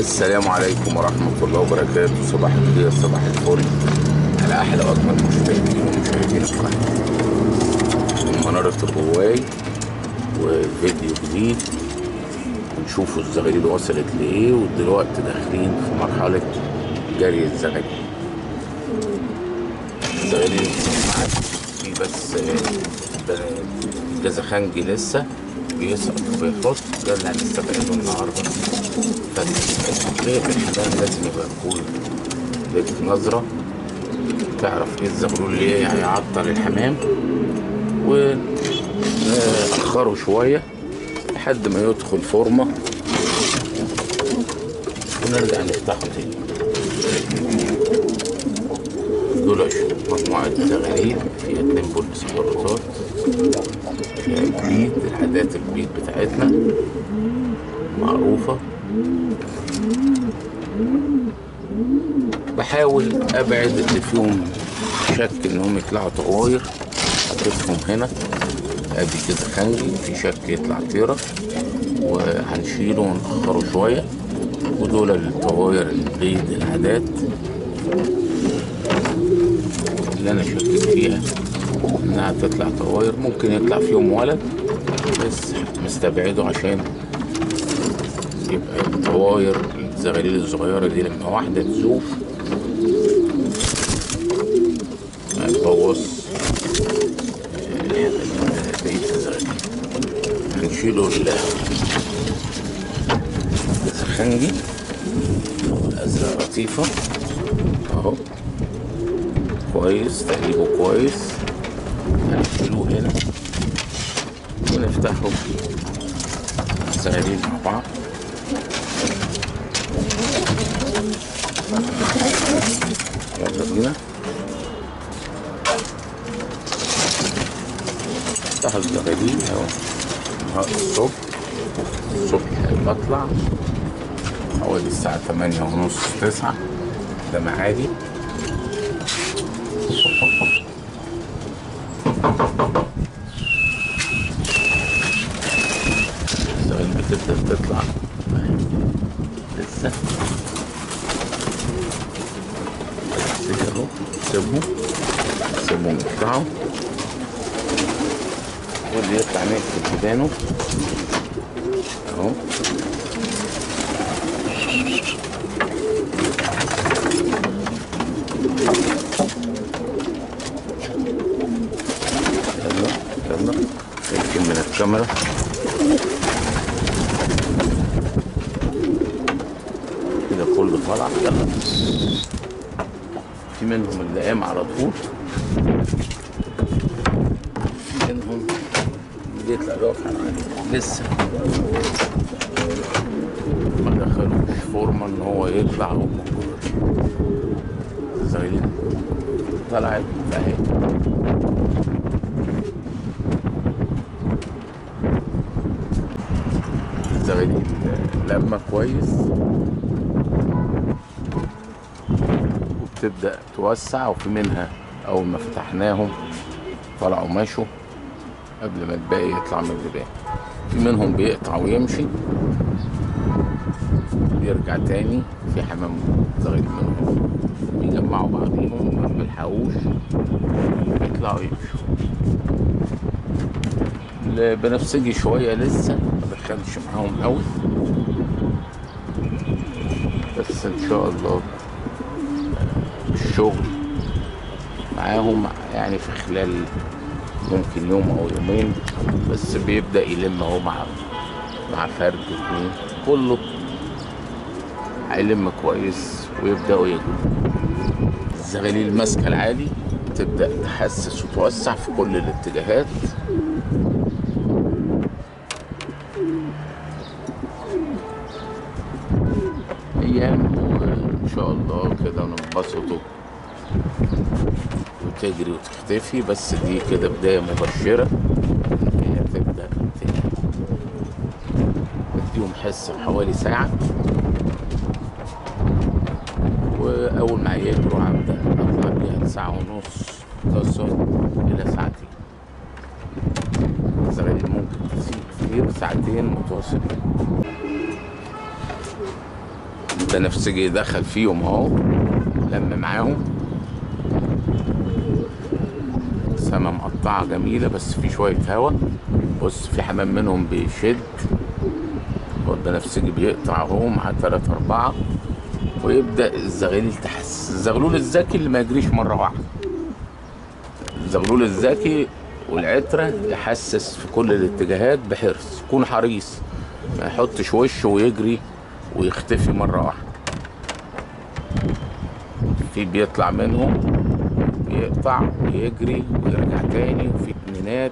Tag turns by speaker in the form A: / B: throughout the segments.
A: السلام عليكم ورحمة الله وبركاته. صباح الخير، صباح الفل على أحلى وأجمل مشاهدين ومشاهدين القناة من منارة الرواي، وفيديو جديد ونشوفوا الزغاليل وصلت لإيه. ودلوقتي داخلين في مرحلة جري الزغاليل. الزغاليل اتجمعت في بس الجزخنجي لسه بيسقط وبيحط، ده اللي هنستفيده النهارده. فتربية الحمام لازم يبقى كل ليك نظرة تعرف ايه الزغلول ليه هيعطل الحمام، ونأخره شوية لحد ما يدخل فورمة ونرجع نفتحه تاني. دول مجموعة زغاليل فيها 2 بول سبورتات، فيها البيض، الحدات البيض بتاعتنا معروفة. بحاول ابعد اللي فيهم شك انهم يطلعوا طواير، حطيتهم هنا ادي كده خنجي في شك يطلع طيرة، وهنشيله ونأخره شوية. ودول الطواير البيض العادات اللي انا شكيت فيها انها تطلع طواير، ممكن يطلع فيهم ولد بس مستبعده عشان يبقى الطواير الزغاليل الصغيرة دي لما واحدة تزوف ما تبوظ بقية الزغاليل. هنشيله الزخنجي الأزرق لطيفة اهو كويس، تقليبه كويس. هنشيله هنا ونفتحه الزغاليل مع بعض. يلا بينا نفتح الزغاليل اهو. الصبح بطلع حوالي الساعة 8:30 9، ده معادي. الزغاليل بتبدأ تطلع لسه، اهو سيبهم يطلعوا، واللي يطلع نقفل ودانه اهو. يلا يمكن من الكاميرا كده كله طالع. يلا في منهم اللي قام على طول، في منهم اللي يطلع يقف لسه ما دخلوش فورمة ان هو يطلع. الزغاليل طلعت اهي، الزغاليل لما كويس وبتبدأ توسع، وفي منها اول ما فتحناهم طلعوا مشوا قبل ما الباقي يطلع من اللبان. في منهم بيقطع ويمشي يرجع تاني، في حمام زغاليل منهم بيجمعوا بعضيهم ما بيلحقوش يطلعوا يمشوا. البنفسجي شوية لسه ما دخلش معاهم قوي، بس ان شاء الله الشغل معاهم يعني في خلال ممكن يوم او يومين بس بيبدأ يلم اهو مع فرد 2 كله هيلم كويس ويبدأوا يجوا. الزغاليل ماسكة العالي تبدأ تحسس وتوسع في كل الاتجاهات. ايام وان شاء الله كده ننبسطوا وتجري وتختفي، بس دي كده بداية مبشرة هي تبدأ نديهم حس بحوالي ساعة، واول ما يجروا هبدأ اطلع بيها 1.5 ساعة تصل الى 2 ساعة. الزغاليل ممكن تسيب كتير 2 ساعتين متواصلين. البنفسجي دخل فيهم اهو، لم معاهم. سما مقطعة جميلة بس في شوية هوا. بص في حمام منهم بيشد، والبنفسجي بيقطع اهو مع 3 4، ويبدأ الزغاليل تحس. الزغلول الذكي اللي ما يجريش مرة واحدة، الزغلول الذكي والعترة يحسس في كل الاتجاهات بحرص، يكون حريص، ما يحطش وشه ويجري ويختفي مرة واحدة. في بيطلع منهم بيقطع ويجري ويرجع تاني، وفي اتنينات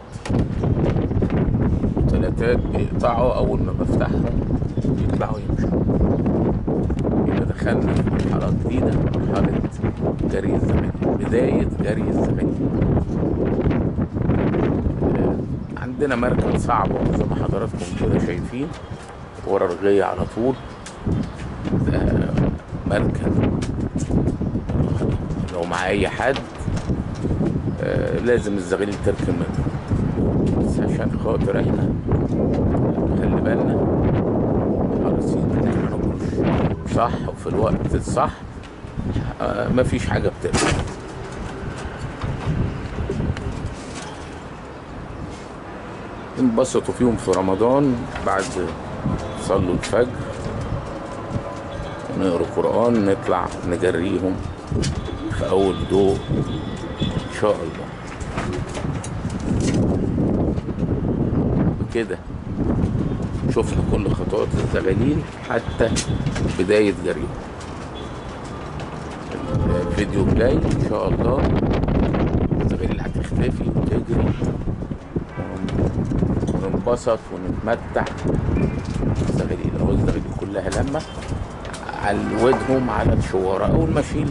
A: وتلاتات بيقطعوا أول ما بفتحهم بيطلعوا يمشوا. يبقى دخلنا في مرحلة جديدة، مرحلة جري الزغاليل، بداية جري الزغاليل. عندنا مركب صعبة زي ما حضراتكم كده شايفين ورا رغية على طول. ده مركب لو مع أي حد لازم الزغاليل تركب منه، بس عشان خاطر احنا خلي بالنا حريصين ان احنا نخرج صح وفي الوقت الصح. مفيش حاجة بتقلق. انبسطوا فيهم في رمضان بعد صلوا الفجر ونقروا قرآن، نطلع نجريهم في أول ضوء إن شاء الله. بكده شفنا كل خطوات الزغاليل حتى بداية جريهم. الفيديو الجاي إن شاء الله الزغاليل هتختفي وتجري وننبسط ونتمتع. الزغاليل اهو، الزغاليل كلها لما علودهم على الشوارع. اول ما اشيل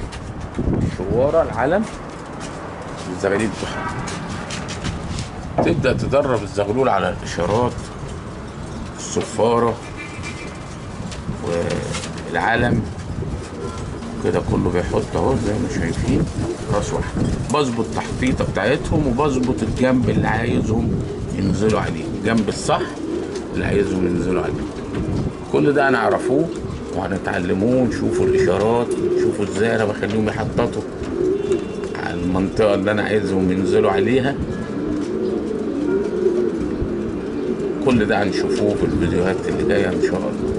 A: الشوارع العلم الزغاليل تحط، تبدأ تدرب الزغلول على الاشارات، الصفارة والعلم كده كله بيحط اهو زي ما شايفين راس واحد. بظبط التحطيطه بتاعتهم وبظبط الجنب اللي عايزهم ينزلوا عليه، الجنب الصح اللي عايزهم ينزلوا عليه. كل ده هنعرفوه وهنتعلموه، ونشوفوا الاشارات، ونشوفوا ازاي انا بخليهم يحططوا على المنطقه اللي انا عايزهم ينزلوا عليها. كل ده هنشوفوه في الفيديوهات اللي جايه ان شاء الله.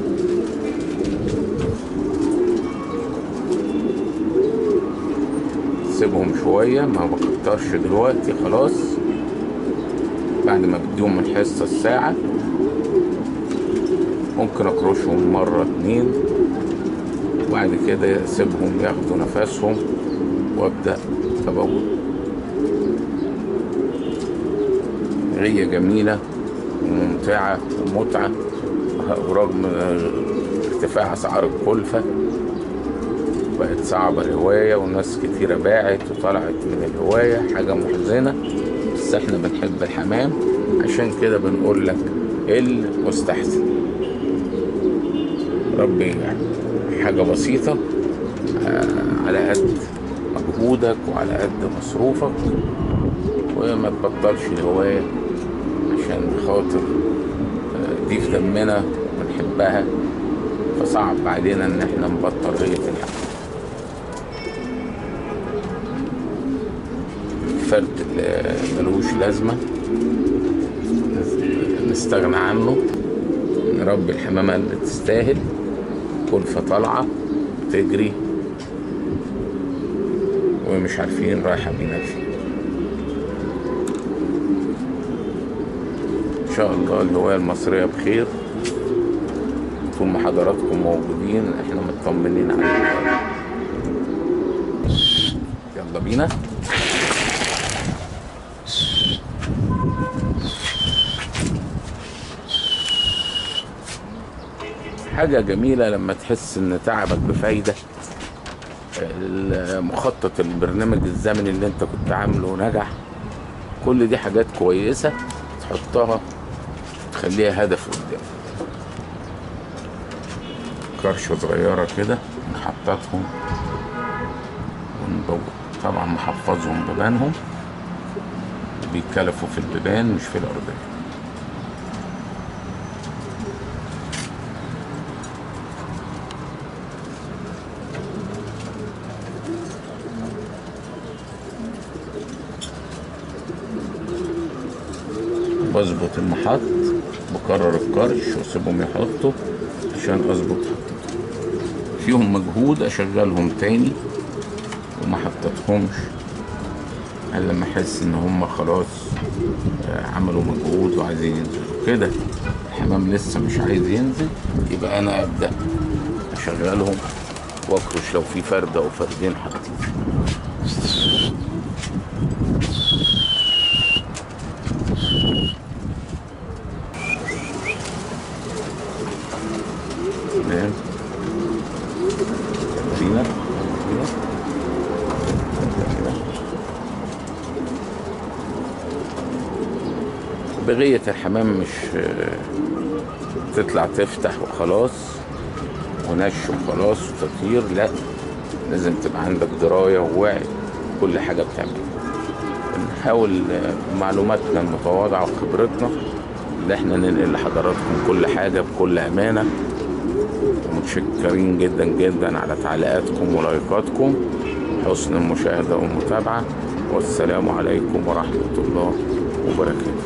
A: سيبهم شويه، ما بكترش دلوقتي خلاص. بعد ما بديهم الحصه الساعه ممكن اكرشهم مرة 2، وبعد كده اسيبهم ياخدوا نفسهم وابدأ ابول. غية جميلة وممتعة ومتعة، ورغم ارتفاع اسعار الكلفة بقت صعبة الهواية، والناس كتيرة باعت وطلعت من الهواية، حاجة محزنة. بس احنا بنحب الحمام عشان كده بنقول لك المستحسن. ربي يعني حاجة بسيطة على قد مجهودك وعلى قد مصروفك، وما تبطلش الهواية عشان خاطر دي في دمنا ونحبها، فصعب علينا ان احنا نبطل غاية الحق. الفرد اللي ملوش لازمة نستغنى عنه، نربي الحمامة اللي تستاهل، كلفة طالعة تجري ومش عارفين رايحة بينا فين. ان شاء الله الهواية المصرية بخير، طول ما حضراتكم موجودين احنا مطمنين عليكم. يلا بينا. حاجة جميلة لما تحس ان تعبك بفايدة، مخطط البرنامج الزمني اللي انت كنت عامله نجح. كل دي حاجات كويسة تحطها تخليها هدف قدام. كرشة صغيرة كده نحطتهم ونبوظ، طبعا محفظهم ببانهم، بيتكلفوا في البيبان مش في الأرضية. بظبط المحط، بكرر الكرش واسيبهم يحطوا عشان اظبط حطتهم. فيهم مجهود اشغلهم تاني وما حطتهمش الا لما احس ان هم خلاص عملوا مجهود وعايزين ينزلوا. كده الحمام لسه مش عايز ينزل، يبقى انا ابدا اشغلهم واكرش لو في فرد او فردين حاطين. تمام. كده بغية الحمام مش تطلع تفتح وخلاص ونش وخلاص وتطير، لا، لازم تبقى عندك دراية ووعي كل حاجة بتعملها. بنحاول بمعلوماتنا المتواضعة وخبرتنا اللي احنا ننقل لحضراتكم كل حاجة بكل أمانة. ومتشكرين جدا جدا على تعليقاتكم ولايكاتكم، حسن المشاهدة والمتابعة، والسلام عليكم ورحمة الله وبركاته.